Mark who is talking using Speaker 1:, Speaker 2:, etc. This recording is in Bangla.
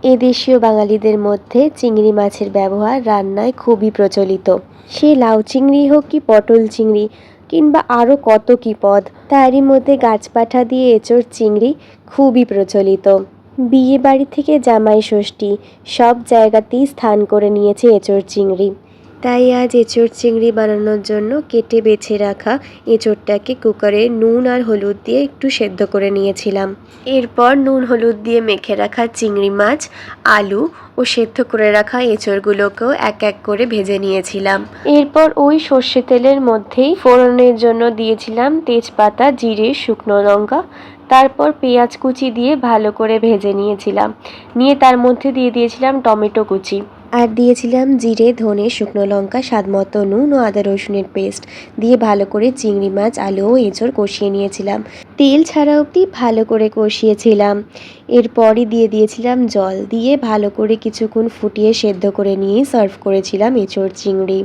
Speaker 1: এদেশীয় বাঙালিদের মধ্যে চিংড়ি মাছের ব্যবহার রান্নায় খুবই প্রচলিত। সে লাউ চিংড়ি হোক কি পটল চিংড়ি কিংবা আরও কত কী পদ, তারই মধ্যে গাছপাঠা দিয়ে এঁচোড় চিংড়ি খুবই প্রচলিত। বিয়ে বাড়ি থেকে জামাই ষষ্ঠী সব জায়গাতেই স্থান করে নিয়েছে এঁচোড় চিংড়ি। তাই আজ এঁচোড় চিংড়ি বানানোর জন্য কেটে বেছে রাখা এঁচোড়টাকে কুকারে নুন আর হলুদ দিয়ে একটু সেদ্ধ করে নিয়েছিলাম। এরপর নুন হলুদ দিয়ে মেখে রাখা চিংড়ি মাছ, আলু ও সেদ্ধ করে রাখা এঁচোড়গুলোকেও এক এক করে ভেজে নিয়েছিলাম। এরপর ওই সর্ষে তেলের মধ্যেই ফোড়নের জন্য দিয়েছিলাম তেজপাতা, জিরে, শুকনো লঙ্কা। তারপর পেঁয়াজ কুচি দিয়ে ভালো করে ভেজে নিয়েছিলাম। নিয়ে তার মধ্যে দিয়ে দিয়েছিলাম টমেটো কুচি, আর দিয়েছিলাম জিরে, ধনে, শুকনো লঙ্কা, স্বাদমতো নুন ও আদা রসুনের পেস্ট দিয়ে ভালো করে চিংড়ি মাছ, আলু ও এঁচোড় কষিয়ে নিয়েছিলাম। তেল ছাড়া অবধি ভালো করে কষিয়েছিলাম। এরপরই দিয়ে দিয়েছিলাম জল, দিয়ে ভালো করে কিছুক্ষণ ফুটিয়ে সেদ্ধ করে নিয়েই সার্ভ করেছিলাম এঁচোড় চিংড়ি।